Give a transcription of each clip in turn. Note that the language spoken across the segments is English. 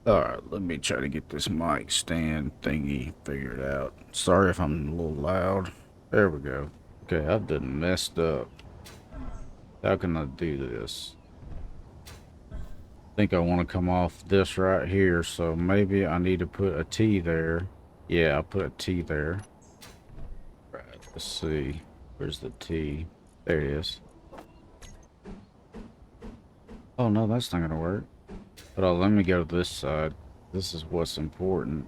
Alright, let me try to get this mic stand thingy figured out. Sorry if I'm a little loud. There we go. Okay, I've done messed up. How can I do this? I think I want to come off this right here, so maybe I need to put a T there. Yeah, I'll put a T there. Right, let's see. Where's the T? There it is. Oh no, that's not gonna work. But let me go to this side. This is what's important.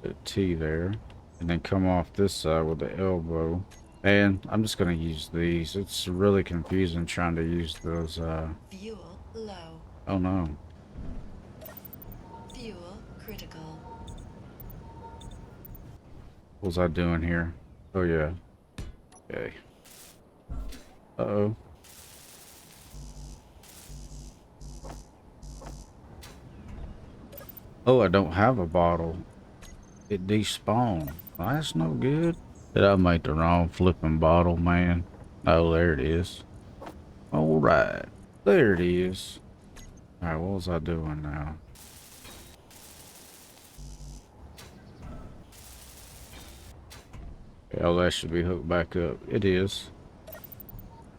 Put a T there. And then come off this side with the elbow. And I'm just gonna use these. It's really confusing trying to use those, Fuel low. oh no. Fuel critical. What was I doing here? Oh yeah. Okay. Uh-oh. Oh, I don't have a bottle. It despawned. Well, that's no good. Did I make the wrong flipping bottle, man? Oh, there it is. All right. There it is. All right, what was I doing now? Oh, that should be hooked back up. It is.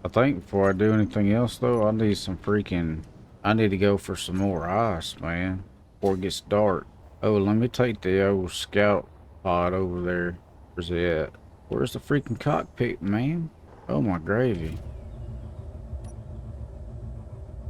I think before I do anything else, though, I need some freaking... I need to go for some more ice, man. Before it gets dark. Oh, let me take the old scout pod over there. Where's it at? Where's the freaking cockpit, man? Oh, my gravy.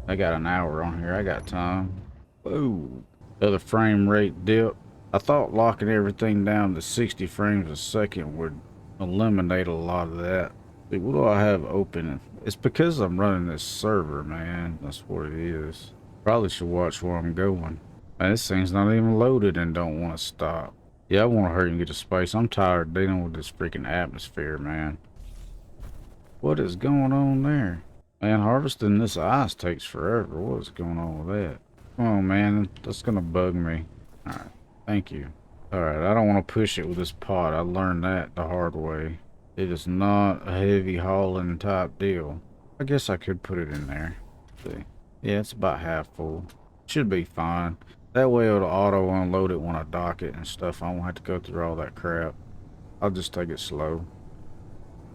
I got an hour on here. I got time. Whoa. Other frame rate dip. I thought locking everything down to 60 frames a second would eliminate a lot of that. See, what do I have open? It's because I'm running this server, man. That's what it is. Probably should watch where I'm going. Man, this thing's not even loaded and don't want to stop. Yeah, I want to hurry and get to space. I'm tired of dealing with this freaking atmosphere, man. What is going on there? Man, harvesting this ice takes forever. What is going on with that? Come on, man. That's gonna bug me. Alright, thank you. Alright, I don't want to push it with this pot. I learned that the hard way. It is not a heavy hauling type deal. I guess I could put it in there. Let's see. Yeah, it's about half full. Should be fine. That way it'll auto unload it when I dock it and stuff. I won't have to go through all that crap. I'll just take it slow.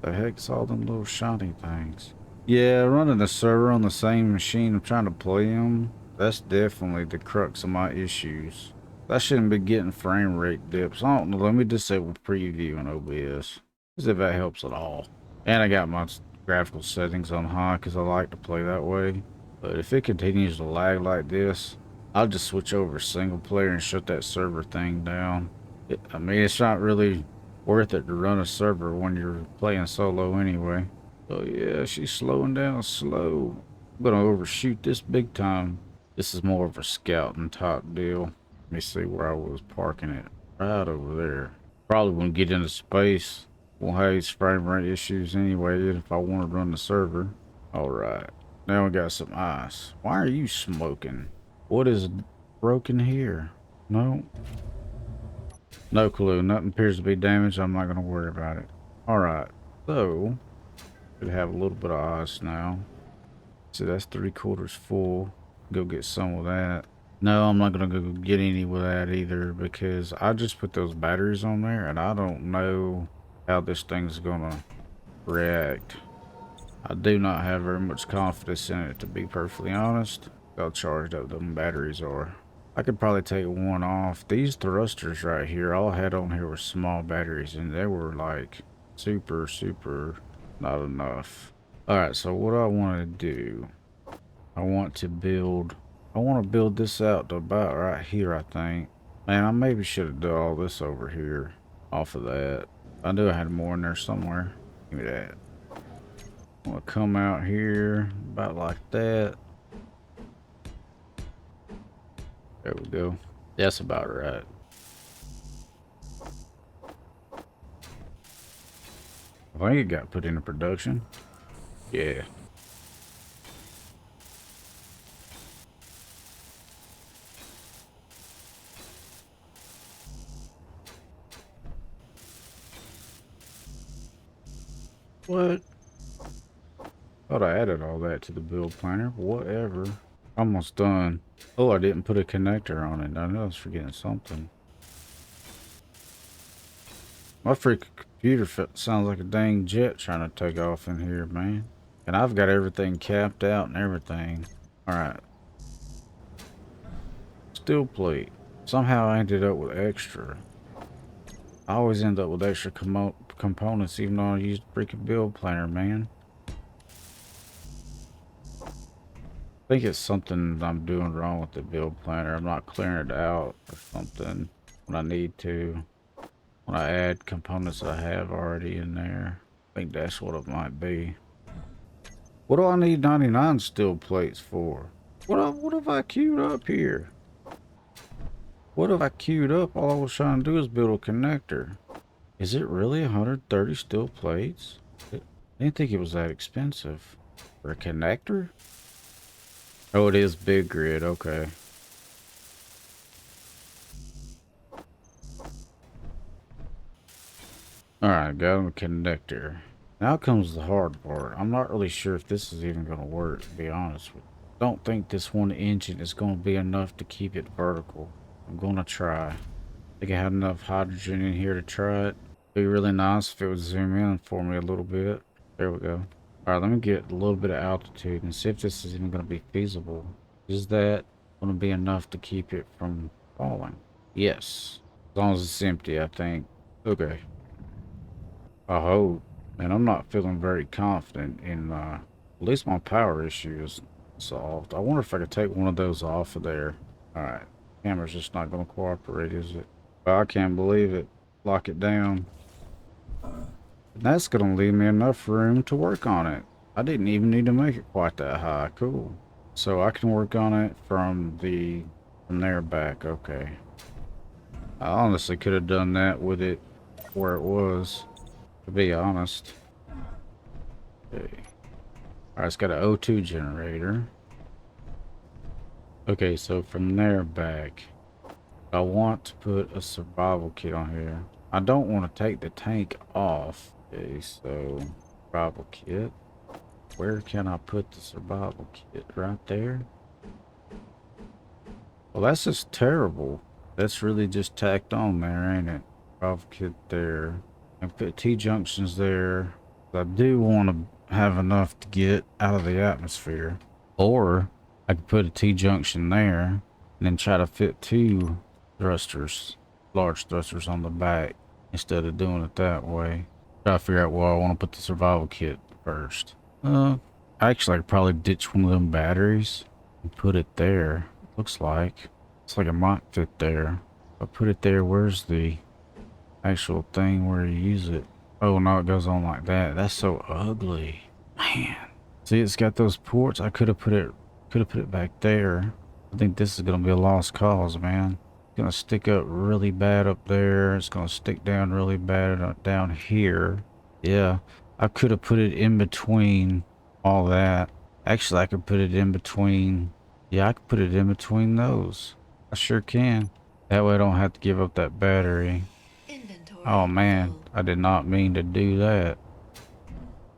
The heck's all them little shiny things? Yeah, running the server on the same machine I'm trying to play them, that's definitely the crux of my issues. I shouldn't be getting frame rate dips. I don't know. Let me disable preview in OBS. As if that helps at all. And I got my graphical settings on high because I like to play that way. But if it continues to lag like this, I'll just switch over to single player and shut that server thing down. I mean, it's not really worth it to run a server when you're playing solo anyway. Oh yeah, she's slowing down slow. I'm gonna overshoot this big time. This is more of a scouting type deal. Let me see where I was parking it. Right over there. Probably won't get into space. Won't have these frame rate issues anyway if I want to run the server. Alright. Now we got some ice. Why are you smoking? What is broken here? No. No clue. Nothing appears to be damaged. I'm not gonna worry about it. Alright. So should have a little bit of ice now. See, that's 3/4 full. Go get some of that. No, I'm not gonna go get any with that either because I just put those batteries on there and I don't know how this thing's gonna react. I do not have very much confidence in it, to be perfectly honest. How charged up them batteries are. I could probably take one off. These thrusters right here, all I had on here were small batteries and they were like super not enough. Alright, so what I want to do, I want to build this out to about right here, I think. Man, I maybe should have done all this over here off of that. I knew I had more in there somewhere. Give me that. I want to come out here about like that. There we go. That's about right. I think it got put into production. Yeah. What? Thought I added all that to the build planner. Whatever. Almost done. Oh, I didn't put a connector on it. I know I was forgetting something. My freaking computer sounds like a dang jet trying to take off in here, man. And I've got everything capped out and everything. Alright. Steel plate. Somehow I ended up with extra. I always end up with extra components even though I use the freaking build planner, man. I think it's something I'm doing wrong with the build planner. I'm not clearing it out or something when I need to. When I add components that I have already in there. I think that's what it might be. What do I need 99 steel plates for? What have I queued up here? What have I queued up? All I was trying to do is build a connector. Is it really 130 steel plates? I didn't think it was that expensive. For a connector? Oh, it is big grid. Okay. Alright, got a connector. Now comes the hard part. I'm not really sure if this is even going to work, to be honest with you. Don't think this one engine is going to be enough to keep it vertical. I'm going to try. I think I have enough hydrogen in here to try it. It'd be really nice if it would zoom in for me a little bit. There we go. Alright, let me get a little bit of altitude and see if this is even going to be feasible. Is that going to be enough to keep it from falling? Yes. As long as it's empty, I think. Okay. I hope. Man, I'm not feeling very confident in, at least my power issue is solved. I wonder if I could take one of those off of there. Alright. Camera's just not going to cooperate, is it? Well, I can't believe it. Lock it down. And that's going to leave me enough room to work on it. I didn't even need to make it quite that high. Cool. So I can work on it from there back. Okay. I honestly could have done that with it where it was, to be honest. Okay. Alright, it's got an O2 generator. Okay, so from there back, I want to put a survival kit on here. I don't want to take the tank off. Okay, so survival kit. Where can I put the survival kit? Right there? Well, that's just terrible. That's really just tacked on there, ain't it? Survival kit there. And put T-junctions there. I do want to have enough to get out of the atmosphere. Or I could put a T-junction there and then try to fit two thrusters, large thrusters on the back instead of doing it that way. Try to figure out where I want to put the survival kit first. Actually, I could probably ditch one of them batteries and put it there. Looks like it might fit there. If I put it there, where's the actual thing where you use it? Oh no, it goes on like that. That's so ugly, man. See, it's got those ports. I could have put it back there. I think this is gonna be a lost cause, man. It's gonna stick up really bad up there. It's gonna stick down really bad down here. Yeah, I could have put it in between all that. Actually, I could put it in between. Yeah, I could put it in between those. I sure can. That way I don't have to give up that battery. Inventory Oh man, full. I did not mean to do that.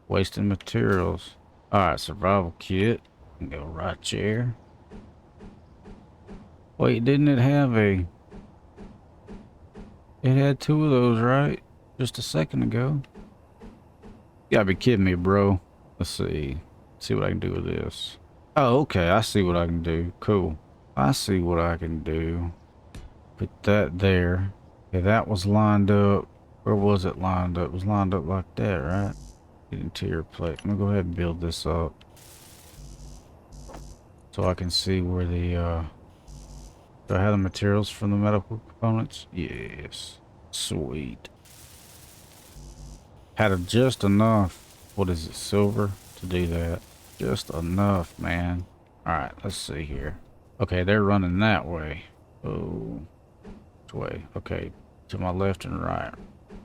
Wasting materials. Alright, survival kit. Go right there. Wait, didn't it have a... It had two of those, right? Just a second ago. You gotta be kidding me, bro. Let's see. See what I can do with this. Oh, okay. I see what I can do. Cool. I see what I can do. Put that there. Okay, that was lined up. Where was it lined up? It was lined up like that, right? Get interior plate. I'm gonna go ahead and build this up. So I can see where the, do I have the materials from the medical components? Yes. Sweet. Had just enough, what is it, silver, to do that. Just enough, man. Alright, let's see here. Okay, they're running that way. Oh, which way? Okay, to my left and right.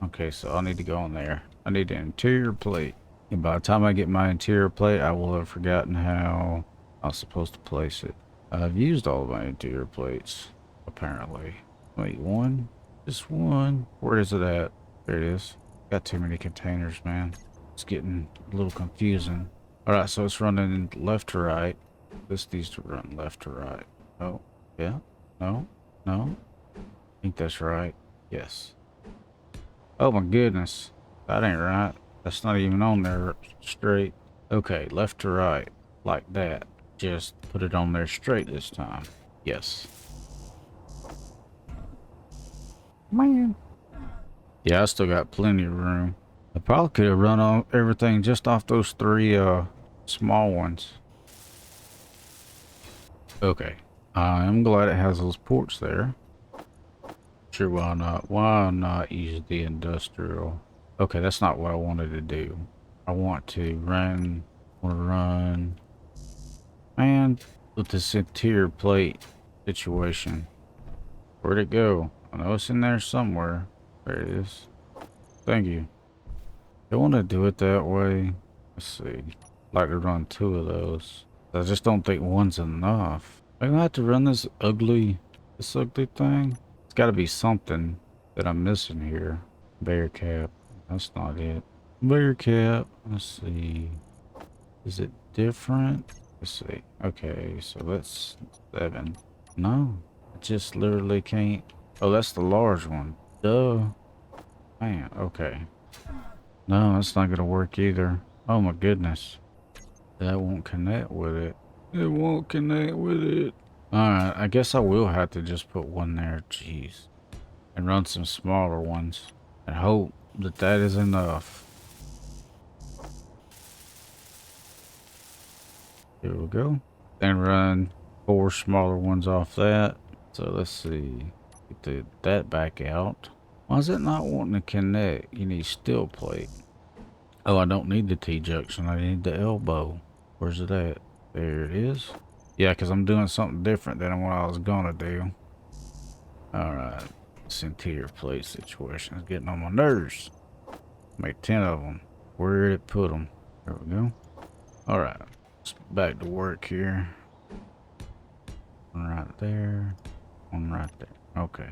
Okay, so I need to go in there. I need an interior plate. And by the time I get my interior plate, I will have forgotten how I was supposed to place it. I've used all of my interior plates, apparently. Wait, one? Just one? Where is it at? There it is. Got too many containers, man. It's getting a little confusing. Alright, so it's running left to right. This needs to run left to right. Oh, yeah. No, no. I think that's right. Yes. Oh my goodness. That ain't right. That's not even on there straight. Okay, left to right. Like that. Just put it on there straight this time. Yes. Man. Yeah, I still got plenty of room. I probably could have run on everything just off those three small ones. Okay. I am glad it has those ports there. Sure, why not? Why not use the industrial? Okay, that's not what I wanted to do. I want to run, man, with this interior plate situation. Where'd it go? I know it's in there somewhere. There it is. Thank you. I want to do it that way. Let's see. Like to run two of those. I just don't think one's enough. I'm gonna have to run this ugly thing. It's got to be something that I'm missing here. Bear cap. That's not it. Bear cap. Let's see. Is it different? Let's see. Okay, so that's 7. No, I just literally can't. Oh, that's the large one. Duh. Man, okay. No, that's not gonna work either. Oh my goodness. That won't connect with it. It won't connect with it. Alright, I guess I will have to just put one there. Jeez. And run some smaller ones. And hope that that is enough. Here we go. Then run 4 smaller ones off that. So let's see. Get that back out. Why is it not wanting to connect? You need steel plate. Oh, I don't need the T-junction. I need the elbow. Where's it at? There it is. Yeah, because I'm doing something different than what I was going to do. Alright. This interior plate situation is getting on my nerves. Make 10 of them. Where did it put them? There we go. Alright. Let's back to work here. One right there. One right there. Okay.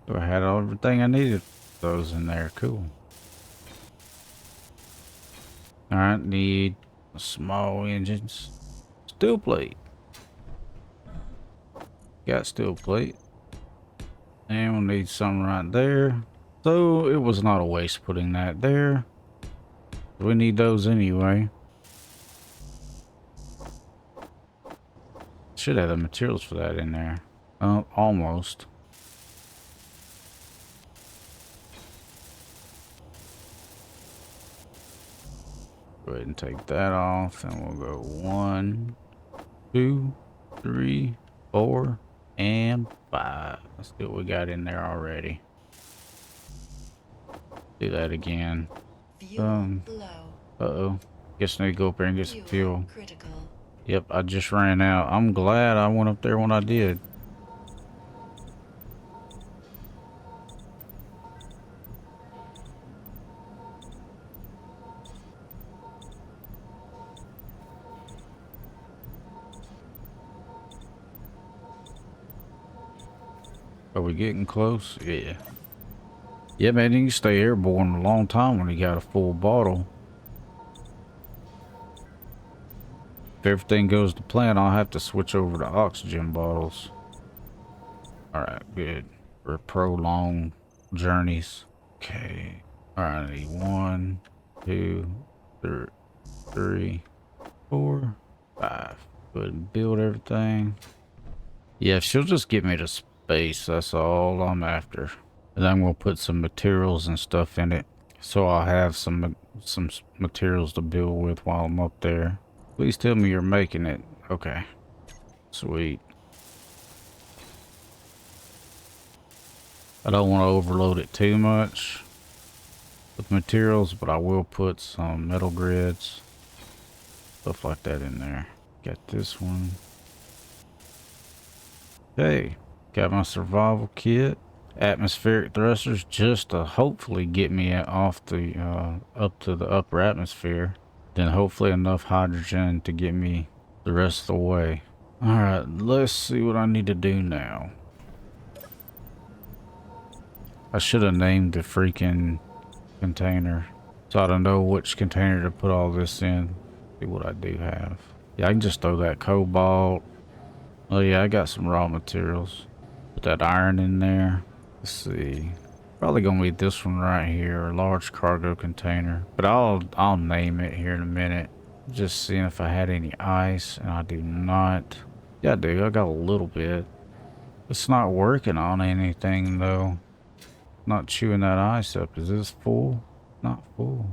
So I had everything I needed. Those in there. Cool. Alright, need small engines. Steel plate. Got steel plate. And we'll need some right there. So it was not a waste putting that there. We need those anyway. Should have the materials for that in there. Almost. Go ahead and take that off, and we'll go 1, 2, 3, 4, and 5. Let's see what we got in there already. Do that again. Fuel low. Uh-oh. Guess I need to go up there and get some fuel. Critical. Yep, I just ran out. I'm glad I went up there when I did. Are we getting close? Yeah. Yeah, man, you can stay airborne a long time when you got a full bottle. If everything goes to plan, I'll have to switch over to oxygen bottles. Alright, good. For prolonged journeys. Okay. Alright, I need 1, 2, 3, 4, 5. Go ahead and build everything. Yeah, if she'll just get me to space, that's all I'm after. And I'm gonna put some materials and stuff in it, so I'll have some materials to build with while I'm up there. Please tell me you're making it. Okay. Sweet. I don't want to overload it too much with materials, but I will put some metal grids, stuff like that in there. Got this one. Okay. Got my survival kit. Atmospheric thrusters just to hopefully get me off the up to the upper atmosphere. Then hopefully enough hydrogen to get me the rest of the way. Alright, let's see what I need to do now. I should have named the freaking container So I don't know which container to put all this in. See what I do have. Yeah, I can just throw that cobalt. Oh yeah, I got some raw materials. Put that iron in there. Let's see. Probably gonna be this one right here, a large cargo container. But I'll name it here in a minute. Just seeing if I had any ice, and I do not. Yeah, I do. I got a little bit. It's not working on anything though. Not chewing that ice up. Is this full? Not full.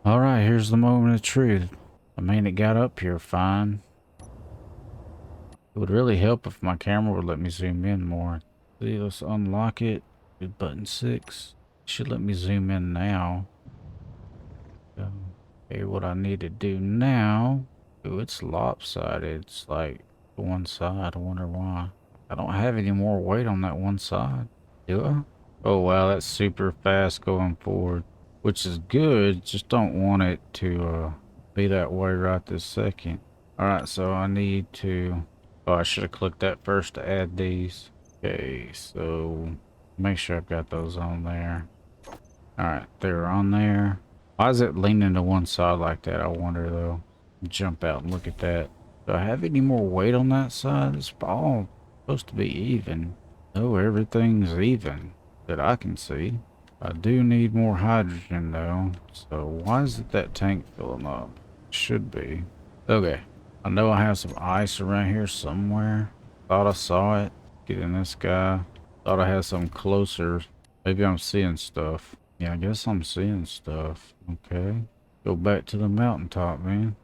All right, here's the moment of truth. I mean, it got up here fine. It would really help if my camera would let me zoom in more. See, let's unlock it. Do button 6. Should let me zoom in now. Okay, what I need to do now. Ooh, it's lopsided. It's like one side. I wonder why. I don't have any more weight on that one side. Do I? Oh wow, that's super fast going forward. Which is good. Just don't want it to be that way right this second. Alright, so I need to... Oh, I should have clicked that first to add these. Okay, so make sure I've got those on there. Alright, they're on there. Why is it leaning to one side like that, I wonder though? Jump out and look at that. Do I have any more weight on that side? It's all supposed to be even. Oh, everything's even that I can see. I do need more hydrogen though. So why is it that tank filling up? Should be. Okay. I know I have some ice around here somewhere. Thought I saw it. Get in this guy. Thought I had something closer. Maybe I'm seeing stuff. Yeah, I guess I'm seeing stuff. Okay. Go back to the mountaintop, man.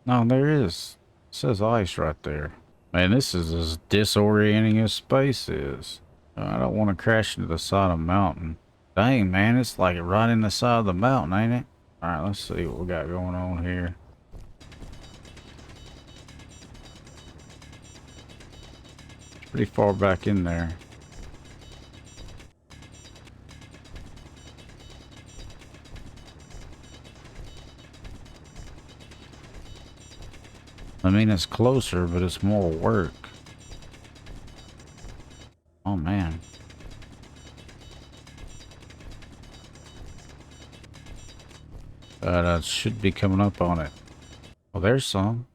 No, there is. It says ice right there. Man, this is as disorienting as space is. I don't want to crash into the side of a mountain. Dang, man, it's like right in the side of the mountain, ain't it? Alright, let's see what we got going on here. It's pretty far back in there. I mean, it's closer, but it's more work. Oh, man. That should be coming up on it. Well, there's some.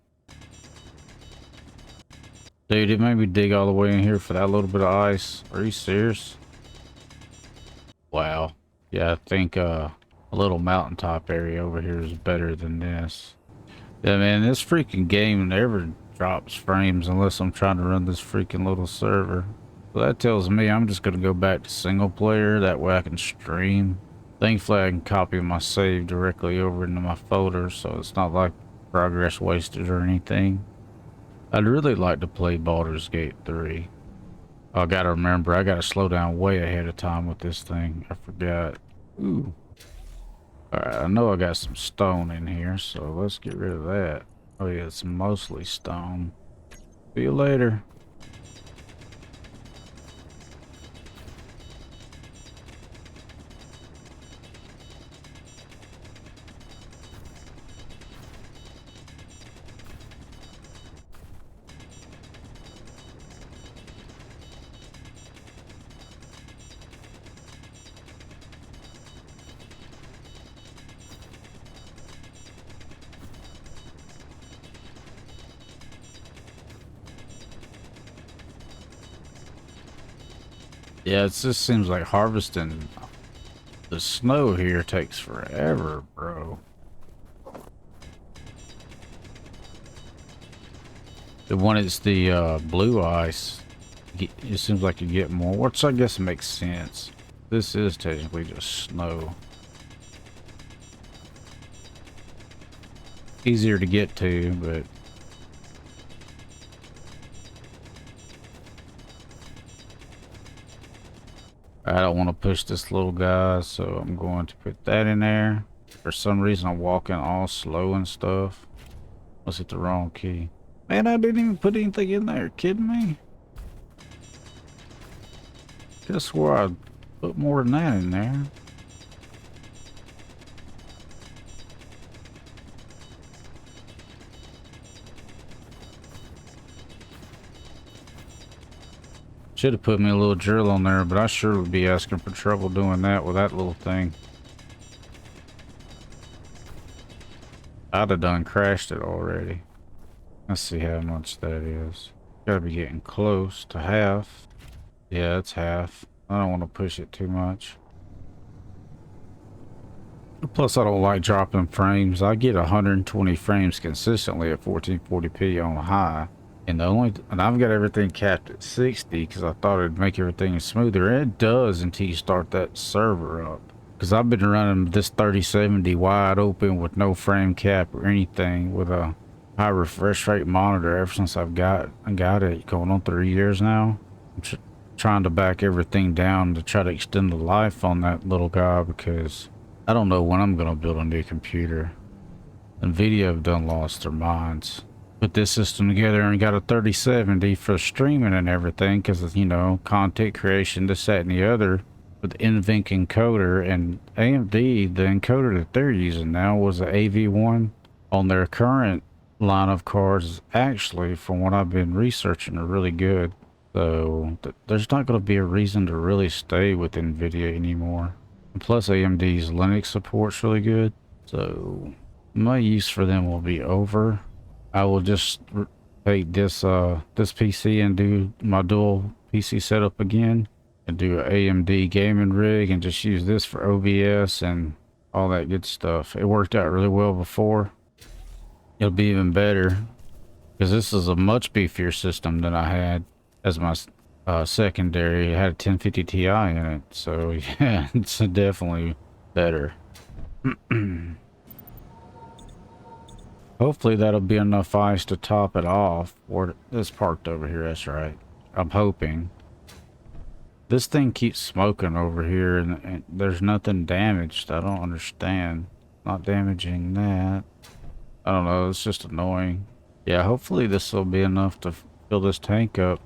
Dude, it made me dig all the way in here for that little bit of ice. Are you serious? Wow. Yeah, I think a little mountaintop area over here is better than this. Yeah, man, this freaking game never drops frames unless I'm trying to run this freaking little server. So that tells me I'm just going to go back to single player. That way I can stream. Thankfully, I can copy my save directly over into my folder, so it's not like progress wasted or anything. I'd really like to play Baldur's Gate 3. I gotta remember, I gotta slow down way ahead of time with this thing. I forgot. Ooh. Alright, I know I got some stone in here, so let's get rid of that. Oh yeah, it's mostly stone. See you later. Yeah, it just seems like harvesting the snow here takes forever, bro. The one is the blue ice. It seems like you get more, which I guess makes sense. This is technically just snow. Easier to get to, but I don't want to push this little guy, so I'm going to put that in there. For some reason, I'm walking all slow and stuff. Let's hit the wrong key. Man, I didn't even put anything in there. Kidding me? Guess where I put more than that in there. Should have put me a little drill on there, but I sure would be asking for trouble doing that with that little thing. I'd have done crashed it already. Let's see how much that is. Gotta be getting close to half. Yeah, it's half. I don't want to push it too much. Plus, I don't like dropping frames. I get 120 frames consistently at 1440p on high. And I've got everything capped at 60 because I thought it'd make everything smoother. And it does until you start that server up. Because I've been running this 3070 wide open with no frame cap or anything with a high refresh rate monitor ever since I got it going on 3 years now. I'm trying to back everything down to try to extend the life on that little guy because I don't know when I'm gonna build a new computer. NVIDIA have done lost their minds. Put this system together and got a 3070 for streaming and everything because, you know, content creation, this, that, and the other with NVENC encoder. And AMD, the encoder that they're using now was an AV1 on their current line of cards. Actually, from what I've been researching, are really good. So there's not going to be a reason to really stay with NVIDIA anymore. And plus, AMD's Linux support's really good. So my use for them will be over. I will just take this PC and do my dual PC setup again and do an AMD gaming rig and just use this for OBS and all that good stuff. It worked out really well before. It'll be even better because this is a much beefier system than I had as my secondary. It had a 1050 Ti in it, so yeah, it's definitely better. Hopefully that'll be enough ice to top it off. Or it's parked over here, that's right. I'm hoping. This thing keeps smoking over here and there's nothing damaged. I don't understand. Not damaging that. I don't know, it's just annoying. Yeah, hopefully this will be enough to fill this tank up.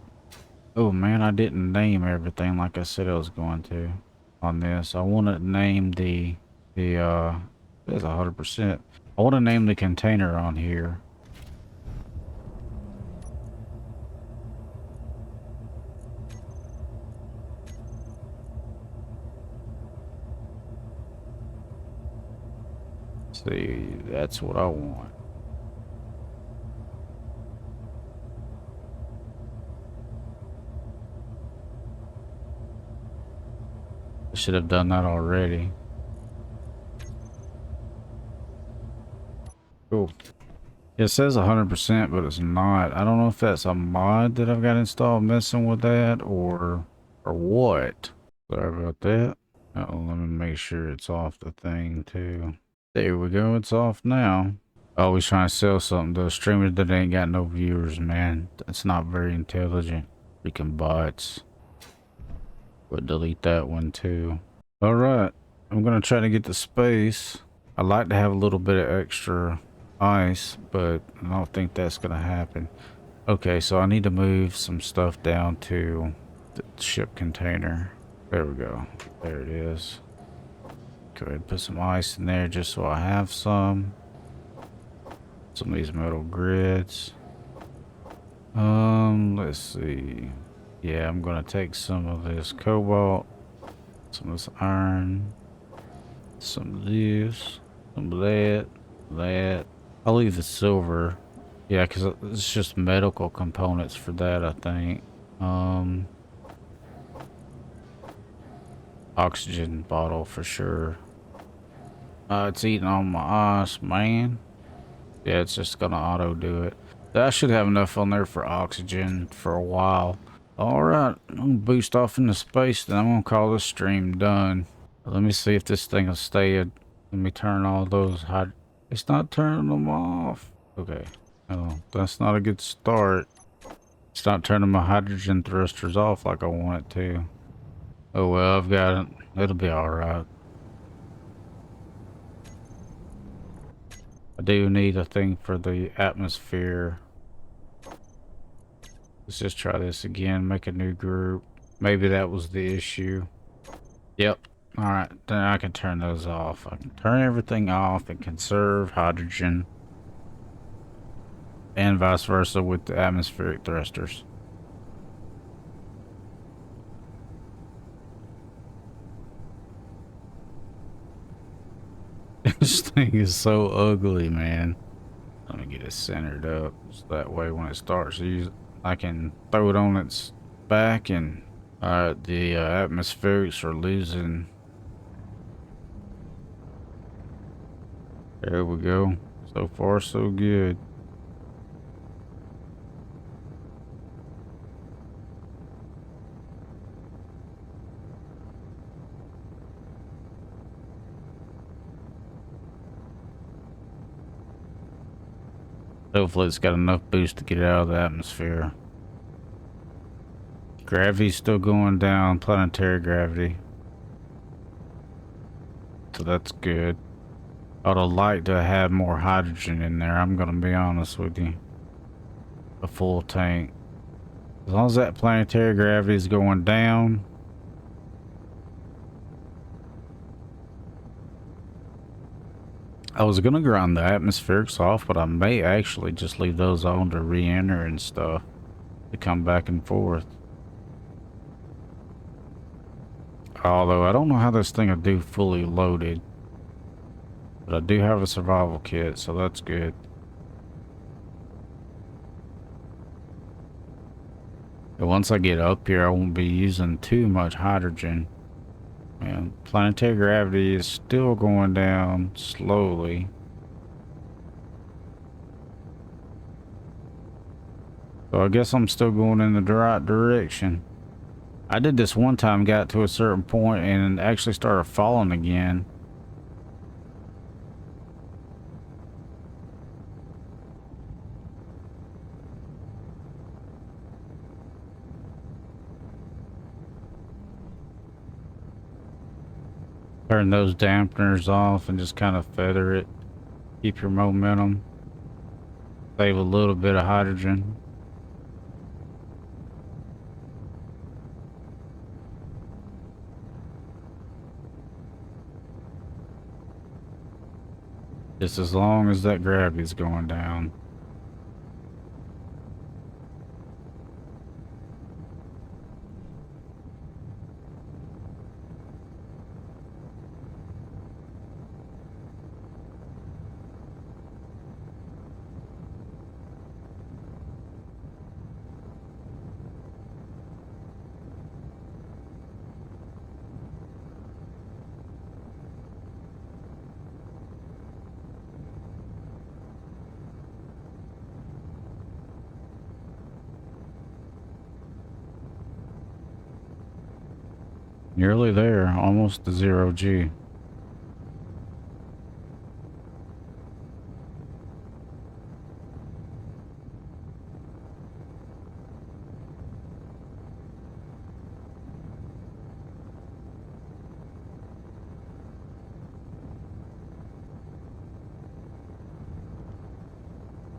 Oh man, I didn't name everything like I said I was going to on this. I want to name it's 100%. I want to name the container on here. See, that's what I want. I should have done that already. Cool. It says 100%, but it's not. I don't know if that's a mod that I've got installed messing with that or what. Sorry about that. Let me make sure it's off the thing too. There we go. It's off now. Always trying to sell something to a streamer that ain't got no viewers, man. That's not very intelligent. Freaking bots. But delete that one too. All right. I'm going to try to get the space. I like to have a little bit of extra ice, but I don't think that's going to happen. Okay, so I need to move some stuff down to the ship container. There we go. There it is. Go ahead and put some ice in there just so I have some. Some of these metal grids. Let's see. Yeah, I'm gonna take some of this cobalt, some of this iron, some of this, some of that. I'll leave the silver. Yeah, because it's just medical components for that, I think. Oxygen bottle for sure. It's eating on my ice, man. Yeah, it's just gonna auto do it. I should have enough on there for oxygen for a while. All right, I'm gonna boost off into space, then I'm gonna call this stream done. Let me see if this thing will stay. Let me turn all those it's not turning them off. Okay. Oh, that's not a good start. It's not turning my hydrogen thrusters off like I want it to. Oh well, I've got it. It'll be alright. I do need a thing for the atmosphere. Let's just try this again. Make a new group. Maybe that was the issue. Yep. Alright, then I can turn those off. I can turn everything off and conserve hydrogen. And vice versa with the atmospheric thrusters. thing is so ugly, man. Let me get it centered up so that way when it starts, I can throw it on its back and. Alright, the atmospherics are losing. There we go. So far, so good. Hopefully it's got enough boost to get it out of the atmosphere. Gravity's still going down, planetary gravity. So that's good. I'd like to have more hydrogen in there, I'm gonna be honest with you. A full tank. As long as that planetary gravity is going down. I was gonna grind the atmospherics off, but I may actually just leave those on to re-enter and stuff. To come back and forth. Although I don't know how this thing will do fully loaded. But I do have a survival kit, so that's good. And once I get up here, I won't be using too much hydrogen. And planetary gravity is still going down slowly. So I guess I'm still going in the right direction. I did this one time, got to a certain point, and actually started falling again. Turn those dampeners off and just kind of feather it. Keep your momentum. Save a little bit of hydrogen. Just as long as that gravity's going down. Nearly there, almost to 0G.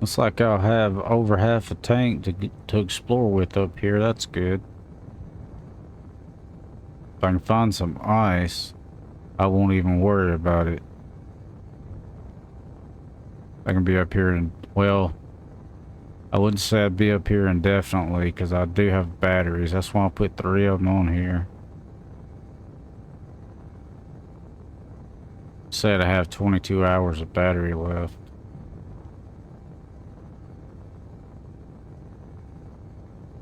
Looks like I'll have over half a tank to explore with up here. That's good. If I can find some ice, I won't even worry about it. I can be up here and, well, I wouldn't say I'd be up here indefinitely because I do have batteries. That's why I put 3 of them on here. Said I have 22 hours of battery left.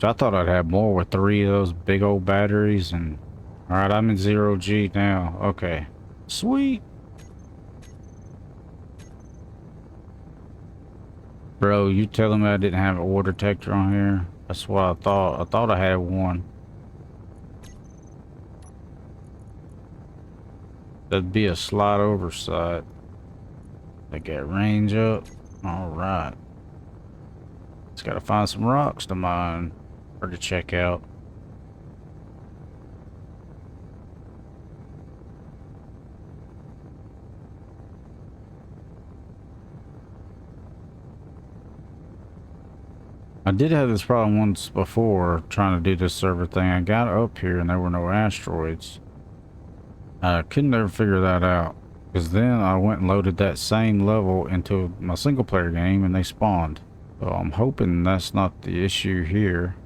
So I thought I'd have more with 3 of those big old batteries. And all right, I'm in 0G now. Okay, sweet. Bro, you telling me I didn't have a water detector on here? That's what I thought. I thought I had one. That'd be a slight oversight. They got range up. All right. Just gotta find some rocks to mine or to check out. I did have this problem once before trying to do this server thing. I got up here and there were no asteroids. I couldn't ever figure that out. Because then I went and loaded that same level into my single player game and they spawned. So I'm hoping that's not the issue here.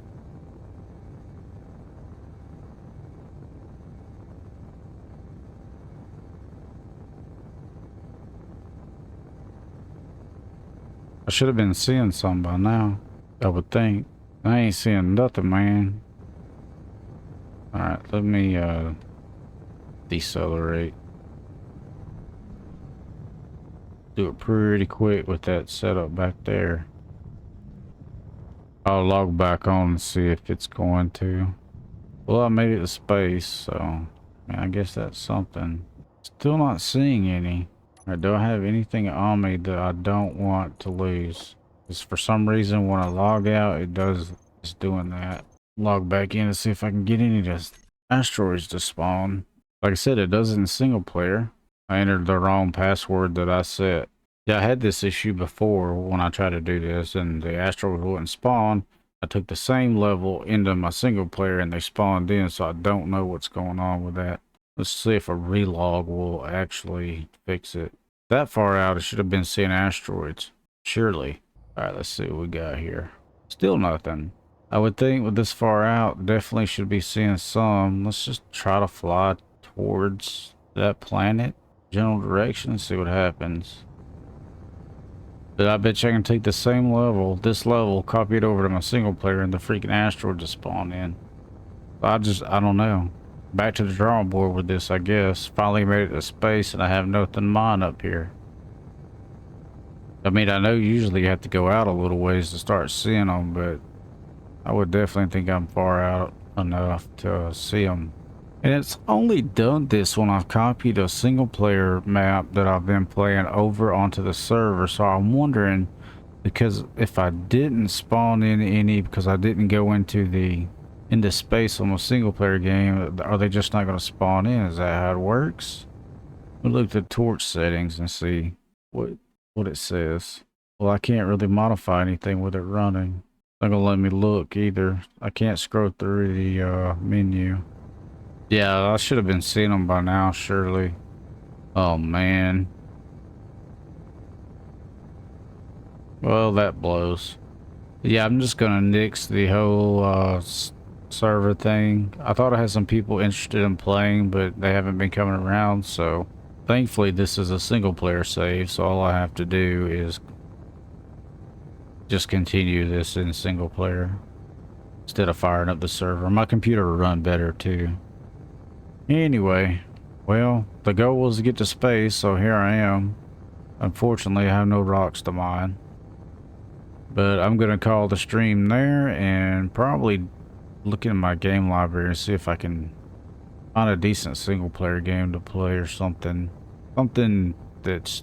I should have been seeing some by now, I would think. I ain't seeing nothing, man. Alright, let me decelerate. Do it pretty quick with that setup back there. I'll log back on and see if it's going to. Well, I made it to space, so I guess that's something. Still not seeing any. Alright, do I have anything on me that I don't want to lose? Because for some reason when I log out, it's doing that. Log back in to see if I can get any of those asteroids to spawn. Like I said, it does in single player. I entered the wrong password that I set. Yeah, I had this issue before when I tried to do this and the asteroid wouldn't spawn. I took the same level into my single player and they spawned in, so I don't know what's going on with that. Let's see if a relog will actually fix it. That far out, it should have been seeing asteroids. Surely. Alright, let's see what we got here. Still nothing. I would think with this far out, definitely should be seeing some. Let's just try to fly towards that planet. General direction, see what happens. But I bet you I can take the same level, this level, copy it over to my single player and the freaking asteroid just spawn in. I don't know. Back to the drawing board with this, I guess. Finally made it to space and I have nothing mine up here. I mean, I know usually you have to go out a little ways to start seeing them, but I would definitely think I'm far out enough to see them. And it's only done this when I've copied a single player map that I've been playing over onto the server. So I'm wondering, because if I didn't spawn in any, because I didn't go into space on a single player game, are they just not going to spawn in? Is that how it works? We'll look at the torch settings and see what it says. Well, I can't really modify anything with it running. It's not going to let me look either. I can't scroll through the menu. Yeah, I should have been seeing them by now, surely. Oh, man. Well, that blows. Yeah, I'm just gonna nix the whole server thing. I thought I had some people interested in playing, but they haven't been coming around, so thankfully this is a single player save, so all I have to do is just continue this in single player instead of firing up the server. My computer will run better too. Anyway, well, the goal was to get to space, so here I am. Unfortunately, I have no rocks to mine. But I'm going to call the stream there and probably look in my game library and see if I can find a decent single player game to play or something. Something that's